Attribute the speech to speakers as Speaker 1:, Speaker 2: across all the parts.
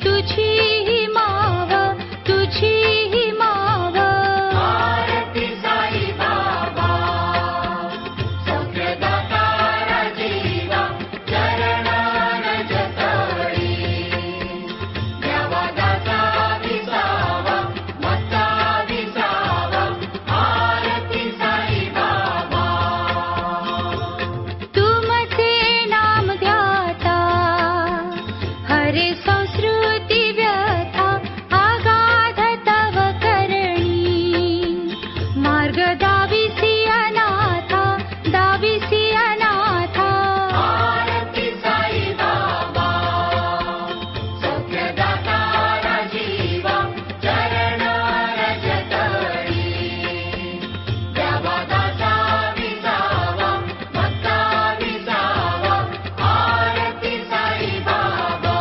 Speaker 1: तुझी ही माव, तुझी ही माव.
Speaker 2: आरती साई बाबा, सौख्यदाता राजीवा, चरण रज तळी. द्यावा दाता विसावा, मत्ता विसावा. आरती साई बाबा.
Speaker 1: तुमचे नाम ध्याता हरे संस्कृती व्यथा, आगाध तव करणी. मार्ग दाविसी अनाथा, दाविसी अनाथा.
Speaker 2: आरती साई बाबा, सौख्यदाता राजीवा, चरण रज तळी. द्यावा दाता विसावा, मत्ता विसावा. आरती साई बाबा.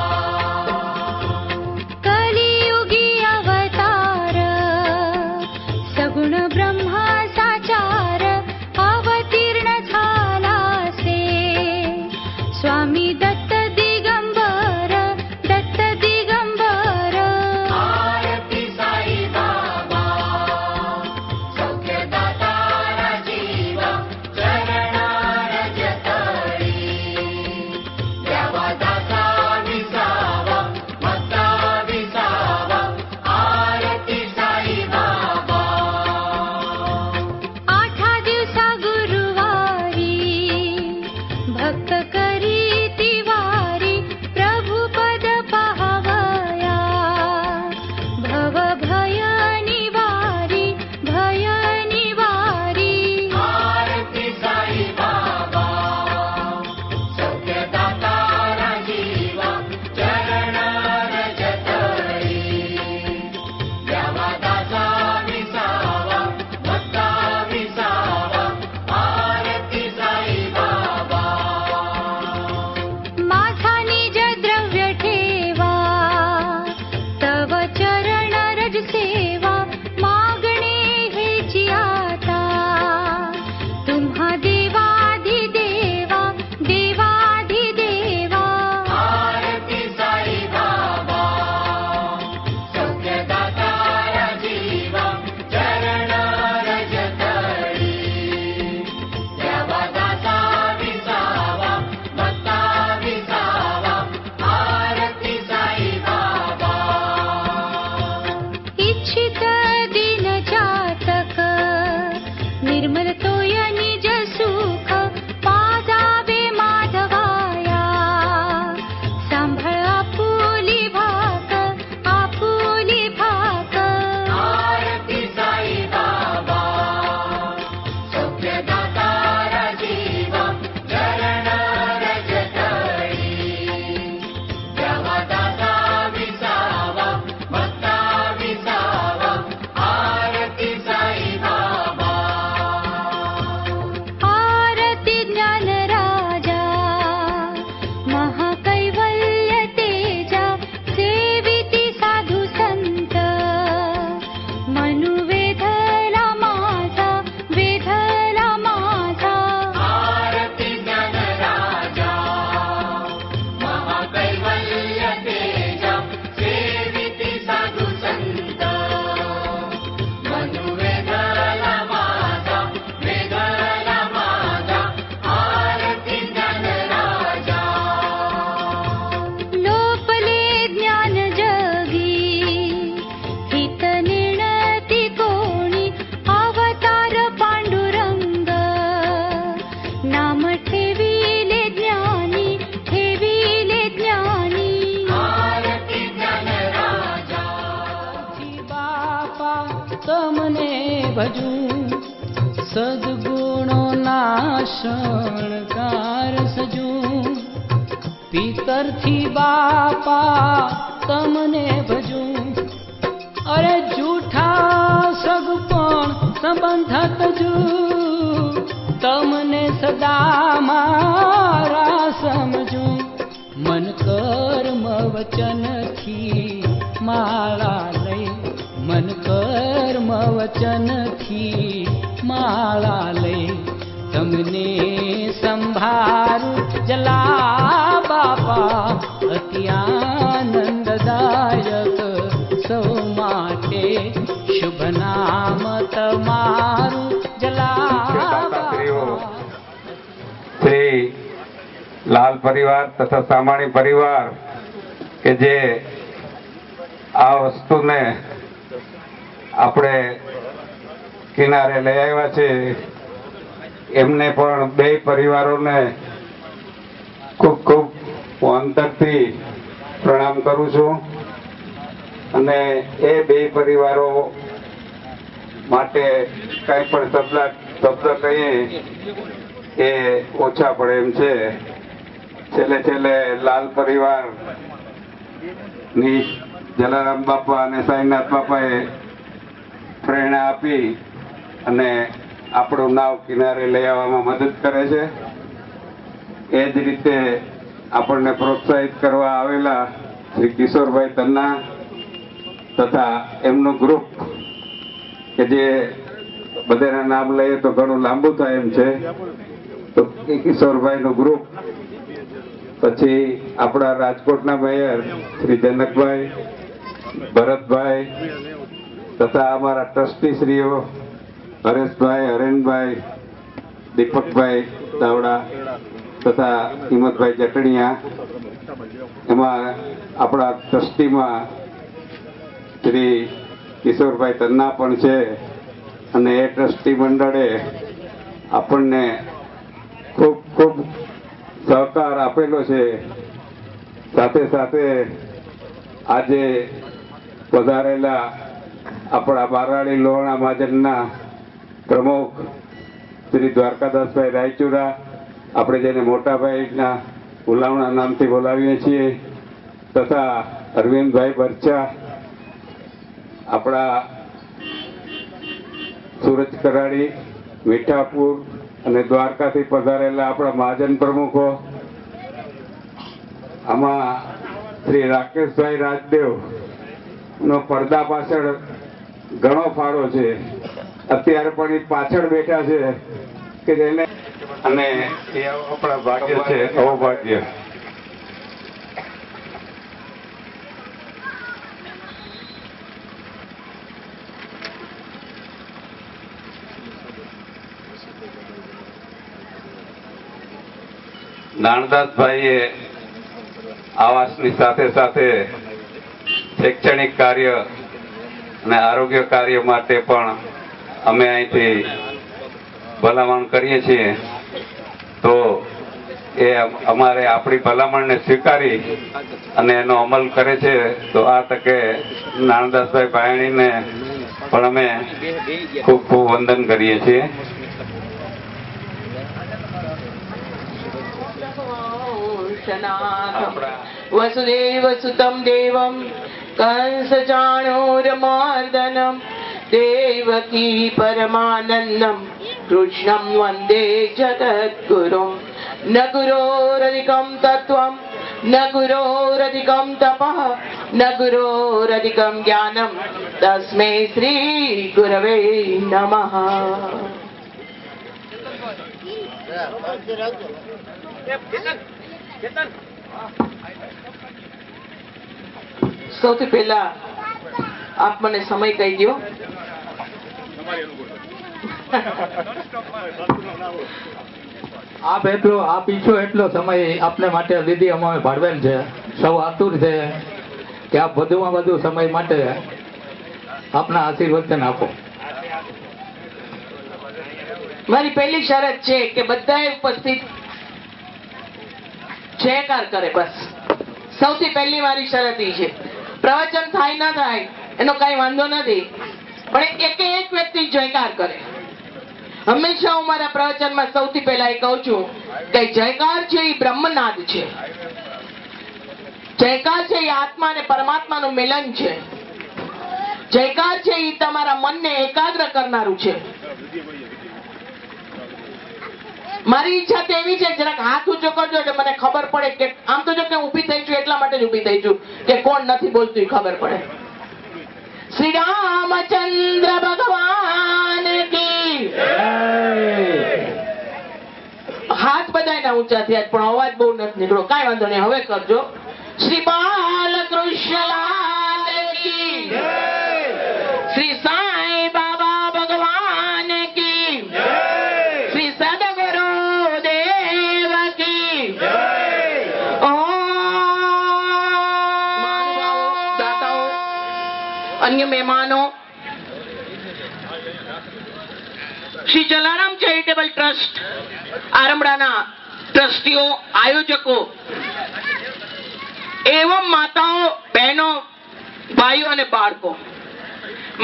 Speaker 1: कलियुगी अवतार सगुण ब्रह्म साचार, अवतीर्ण झालासे स्वामी दत्त दिगंबर, दत्त दिगंबर.
Speaker 2: आरती साई बाबा, सौख्यदाता राजीवा, चरण रज तळी. द्यावा दाता विसावा, मत्ता विसावा. आरती साई बाबा.
Speaker 1: आठा दिवसा गुरुवारी भक्त करी तिवारी, प्रभु पद पाहावया भव भय निवारी, भय निवारी.
Speaker 2: आरती साई बाबा, सौख्यदाता राजीवा, चरण रज तळी. द्यावा दाता विसावा, मत्ता विसावा. आरती साई बाबा.
Speaker 1: माझा निज द्रव्य ठेवा, तव चरण रज सेवा. मागणे हेची आता तुम्हा देवाधिदेवा, देवाधिदेवा.
Speaker 2: आरती साई बाबा, सौख्यदाता राजीवा, चरण रज तळी. द्यावा दाता विसावा, मत्ता विसावा. आरती साई बाबा.
Speaker 1: इच्छित दिन जातक निर्मल तोय निज सुख, पाजावे माधवाया सांभाळ आपुली भाक, आपुली भाक.
Speaker 2: आरती साई बाबा, सौख्यदाता राजीवा, चरण रज तळी. द्यावा दाता विसावा, मत्ता विसावा. आरती साई बाबा.
Speaker 1: आरती ज्ञान राजा महाकैवल्य तेजा, सेविती साधू संत मनु वेधला माझा, वेधला माझा.
Speaker 2: आरती ज्ञान राजा, महाकैवल्य तेजा, सेविती साधू संत. मनु वेधला माझा, वेधला माझा. आरती ज्ञान राजा.
Speaker 1: लोपले ज्ञान जगी हित निर्णती कोणी, अवतार पांडुरंग नाम ठेविले ज्ञानी, ठेविले ज्ञानी.
Speaker 2: आरती ज्ञान राजा.
Speaker 3: बापा तमने भजू, सद्गुणो नाशणकार सजू. પિતરથી બાપા તમને ભજું. અરે જૂઠા સગપણ સંબંધ તજુ, તમને સદા મારા સમજુ. મન કર્મ વચનથી માળા લઈ, મન કર્મ વચનથી માળા લઈ. તમને સંભારું જલા બાપા અતિ આનંદદા. નામ તમારું
Speaker 4: દાતાશ્રીઓ, શ્રી લાલ પરિવાર તથા સામાણી પરિવાર કે જે આ વસ્તુને આપણે કિનારે લઈ આવ્યા છે, એમને પણ બે પરિવારોને ખૂબ ખૂબ હું અંતરથી પ્રણામ કરું છું અને એ બે પરિવારો માટે કઈ પણ શબ્દ કહીએ એ ઓછા પડે એમ છે. છેલ્લે લાલ પરિવાર ની જલારામ બાપા અને સાંઈનાથ બાપાએ પ્રેરણા આપી અને આપણું નાવ કિનારે લઈ આવવામાં મદદ કરે છે. એ જ રીતે આપણને પ્રોત્સાહિત કરવા આવેલા શ્રી કિશોરભાઈ તન્ના તથા એમનું ગ્રુપ કે જે બધાના નામ લઈએ તો ઘણું લાંબુ થાય એમ છે, તો એ કિશોરભાઈનું ગ્રુપ, પછી આપણા રાજકોટના મેયર શ્રી જનકભાઈ, ભરતભાઈ તથા અમારા ટ્રસ્ટીશ્રીઓ હરેશભાઈ, હરેનભાઈ, દીપકભાઈ દાવડા તથા હિંમતભાઈ જટણીયા, એમાં આપણા ટ્રસ્ટીમાં શ્રી કિશોરભાઈ તન્ના પણ છે અને એ ટ્રસ્ટી મંડળે આપણને ખૂબ ખૂબ સહકાર આપેલો છે. સાથે સાથે આજે પધારેલા આપણા બારાડી લોહાણા મહાજનના પ્રમુખ શ્રી દ્વારકાદાસભાઈ રાયચુરા, આપણે જેને મોટાભાઈના ઉલાવણા નામથી બોલાવીએ છીએ, તથા અરવિંદભાઈ બરચા, આપણા સુરજ કરાડી, મીઠાપુર અને દ્વારકાથી પધારેલા આપણા મહાજન પ્રમુખો, આમાં શ્રી રાકેશભાઈ રાજદેવ નો પડદા પાછળ ઘણો ફાળો છે. અત્યારે પણ એ પાછળ બેઠા છે કે જેને, અને એ આપણા ભાગ્ય છે, અવભાગ્ય. નાણદાસભાઈએ આવાસની સાથે સાથે શૈક્ષણિક કાર્ય અને આરોગ્ય કાર્ય માટે પણ અમે અહીંથી ભલામણ કરીએ છીએ, તો એ અમારે આપણી ભલામણને સ્વીકારી અને એનો અમલ કરે છે. તો આ તકે નાણદાસભાઈ ભાયણીને પણ અમે ખૂબ ખૂબ વંદન કરીએ છીએ.
Speaker 5: વસુદેવ સુતમ દેવમ કંસ ચાણૂરમર્દનમ દેવકી પરમાનંદમ કૃષ્ણમ વંદે જગદ્ગુરુમ. ન ગુરોરધિકમ તત્વમ ન ગુરોરધિકમ તપઃ ન ગુરોરધિકમ જ્ઞાનમ તસ્मै શ્રી ગુરવે નમઃ. સૌથી પહેલા આપ મને સમય કહી દો.
Speaker 6: આપ ઈચ્છો એટલો સમય આપને માટે દીદી અમે ભાડવેલ છે. સૌ આતુર છે કે આપ વધુમાં વધુ સમય માટે આપના આશીર્વચન આપો.
Speaker 5: મારી પહેલી શરત છે કે બધાએ ઉપસ્થિત જયકાર કરે. બસ સૌથી પહેલી મારી શરત એ છે. પ્રવચન થાય ના થાય એનો કઈ વાંધો નથી, પણ એક વ્યક્તિ જયકાર કરે. હંમેશા હું મારા પ્રવચનમાં સૌથી પહેલા એ કહું છું કે જયકાર છે એ બ્રહ્મનાદ છે. જયકાર છે એ આત્મા અને પરમાત્માનું મિલન છે. જયકાર છે એ તમારા મનને એકાગ્ર કરનારું છે. મારી ઈચ્છા તો એવી છે જરાક હાથ ઊંચો કરજો એટલે મને ખબર પડે કે આમ તો જો કે ઊભી થઈ છું એટલા માટે જ ઊભી થઈ છું કે કોણ નથી બોલતું એ ખબર પડે. શ્રી રામચંદ્ર ભગવાન કી હાથ બધાયના ઊંચા થયા પણ અવાજ બહુ નથી નીકળ્યો. કાંઈ વાંધો નહીં, હવે કરજો. શ્રી બાલકૃષ્ણ લાલ કી, શ્રી સાંઈ અન્ય મહેમાનો, શ્રી જલારામ ચેરિટેબલ ટ્રસ્ટ આરંભડાના ટ્રસ્ટીઓ, આયોજકો એવં માતાઓ, બહેનો, ભાઈઓ અને બાળકો,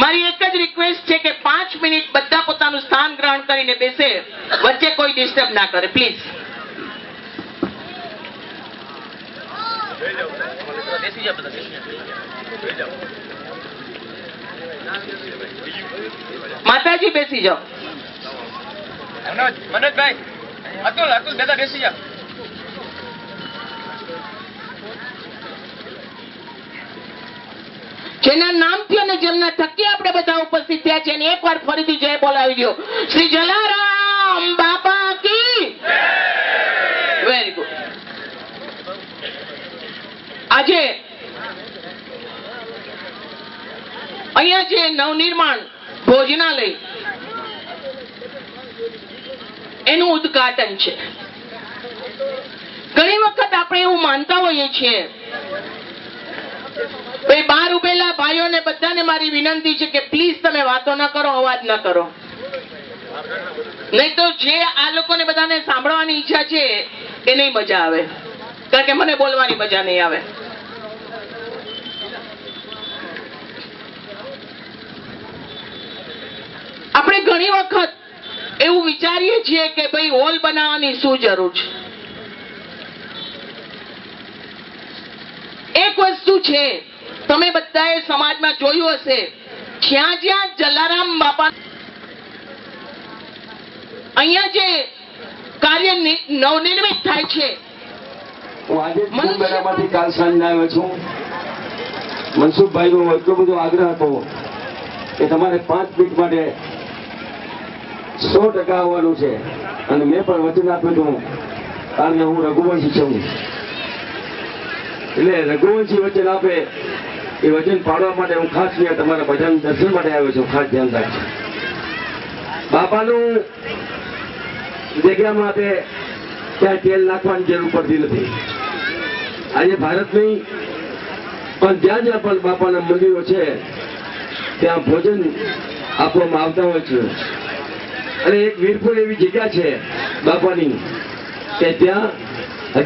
Speaker 5: મારી એક જ રિક્વેસ્ટ છે કે 5 મિનિટ બધા પોતાનું સ્થાન ગ્રહણ કરીને બેસે, વચ્ચે કોઈ ડિસ્ટર્બ ના કરે પ્લીઝ. માતાજી બેસી જાઓ.
Speaker 7: મનોજભાઈ, અતુલ દાદા બેસી જાઓ.
Speaker 5: જેના નામથી અને જેમના થકી આપણે બધા ઉપસ્થિત થયા છે એને એકવાર ફરીથી જય બોલાવી દો. શ્રી જલારામ બાપા કી વેરી ગુડ. આજે અહીંયા જે નવનિર્માણ ભોજનાલય એનું ઉદ્ઘાટન છે. ઘણી વખત આપણે એવું માનતા હોઈએ છીએ, બહાર ઉભેલા ભાઈઓને બધાને મારી વિનંતી છે કે પ્લીઝ તમે વાતો ન કરો, અવાજ ન કરો, નહીં તો જે આ લોકોને બધાને સાંભળવાની ઈચ્છા છે એ નહીં મજા આવે, કારણ કે મને બોલવાની મજા નહીં આવે. આપણે ઘણી વખત એવું વિચારીએ છીએ કે ભાઈ હોલ બનાવવાની શું જરૂર છે. એક વસ્તુ છે, તમે બધાએ સમાજમાં જોયું હશે, જ્યાં જ્યાં જલારામ બાપા અહીંયા જે કાર્ય નવનિર્મિત થાય છે.
Speaker 8: હું આજે માંથી કાલ સાંજે આવ્યો છું. મનસુખભાઈનો એટલો બધો આગ્રહ હતો કે તમારે 5 મિનિટ માટે 100% આવવાનું છે, અને મેં પણ વચન આપ્યું હતું, કારણ કે હું રઘુવંશી છું. એટલે રઘુવંશી વચન આપે એ વચન પાડવા માટે હું ખાસ અહીંયા તમારા ભજન દર્શન માટે આવ્યો છું. ખાસ ધ્યાન રાખજો. બાપાનું જગ્યા માટે ત્યાં તેલ નાખવાની જરૂર પડતી નથી. આજે ભારતની પણ જ્યાં જ્યાં પણ બાપાના મંદિરો છે ત્યાં ભોજન આપવામાં આવતા હોય છે. અને એક વીરપુર એવી જગ્યા છે બાપાની કે ત્યાં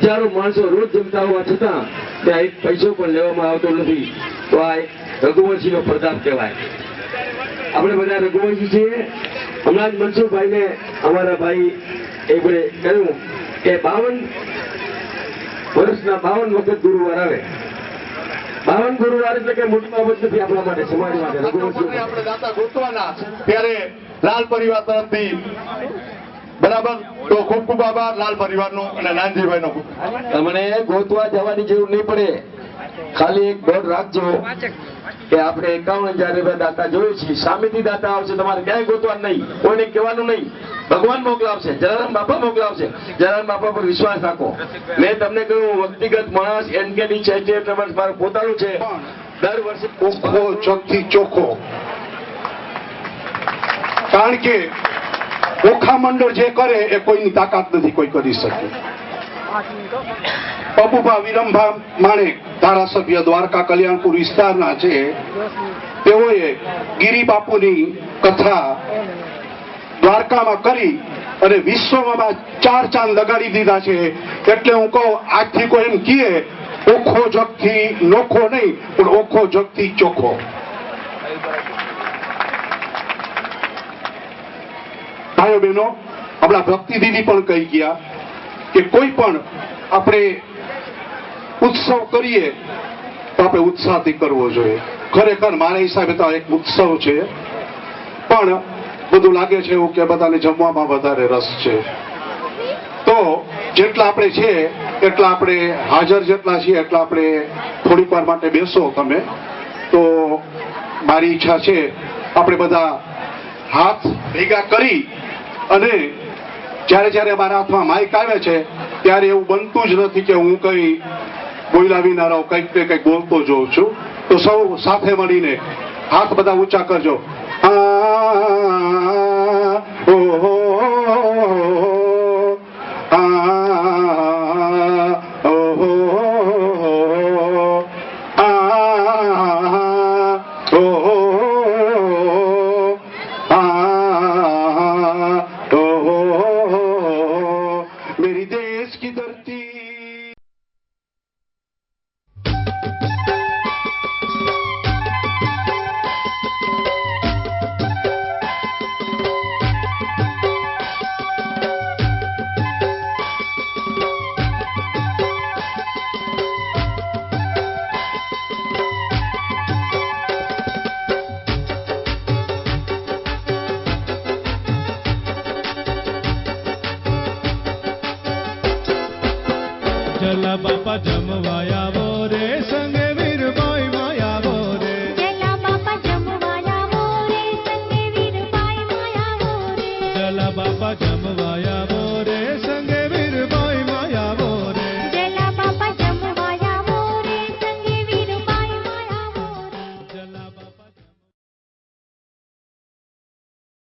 Speaker 8: હજારો માણસો રોજ જમતા હોવા છતાં ત્યાં એક પૈસો પણ લેવામાં આવતો નથી. તો આ એક રઘુવંશીનો પ્રતાપ કહેવાય. આપણે બધા રઘુવંશી છીએ. હમણાં જ મનસુખભાઈને અમારા ભાઈ એમણે કહ્યું કે 52 વર્ષના 52 વખત ગુરુવાર આવે. 52 ગુરુવાર એટલે કે મોટી બાબત નથી આપણા માટે, સમાજ માટે. રઘુવંશી
Speaker 9: આપણે દાતા ગોતવાના ત્યારે લાલ પરિવાર તરફથી બરાબર. તો ખૂબ ખૂબ આભાર લાલ પરિવારનો અને નાનજીભાઈનો.
Speaker 8: તમને ગોતવા જવાની જરૂર નહીં પડે. ખાલી એક દોડ રાખજો કે આપણે 51,000 રૂપિયા દાતા જોઈએ છીએ, સામેથી દાતા આવશે, તમારે ક્યાંય ગોતવાનું નહીં, કોઈને કહેવાનું નહીં. ભગવાન મોકલાવશે, જલારામ બાપા મોકલાવશે. જલારામ બાપા પર વિશ્વાસ રાખો. મેં તમને કહ્યું વ્યક્તિગત માણસ એનકેડી ચેરિટેબલ મારું પોતાનું છે. દર વર્ષે
Speaker 9: ઓખો ચોકથી ચોખ્ખો, કારણ કે ઓખા મંડળ જે કરે એ કોઈની તાકાત નથી કોઈ કરી શકે. પબુભા વિરમભા માણેક ધારાસભ્ય દ્વારકા કલ્યાણપુર વિસ્તારના છે. તેઓએ ગિરિબાપુની કથા દ્વારકામાં કરી અને વિશ્વમાં 4 ચાંદ લગાડી દીધા છે. એટલે હું કહું, આજથી કોઈ એમ કહે ઓખો જગથી નોખો નહીં, પણ ઓખો જગથી ચોખ્ખો. ભાઈઓ બહેનો, આપણા ભક્તિ દીદી પણ કહી ગયા કે કોઈ પણ આપણે ઉત્સવ કરીએ તો આપણે ઉત્સાહથી કરવો જોઈએ. ખરેખર મારા હિસાબે તો એક ઉત્સવ છે, પણ બધું લાગે છે એવું કે બધાને જમવામાં વધારે રસ છે. તો જેટલા આપણે છે એટલા આપણે હાજર જેટલા છીએ એટલા આપણે થોડીક વાર માટે બેસો તમે. તો મારી ઈચ્છા છે આપણે બધા હાથ ભેગા કરી અને જ્યારે જ્યારે મારા હાથમાં માઇક આવે છે ત્યારે એવું બનતું જ નથી કે હું કઈ બોલ્યા વિના રહું, કંઈક ને કંઈક બોલતો જોઉં છું. તો સૌ સાથે મળીને હાથ બધા ઊંચા કરજો. ઓહો ઓહો ઓહો
Speaker 10: ચલા બાપા જમવા આવો રે સંગે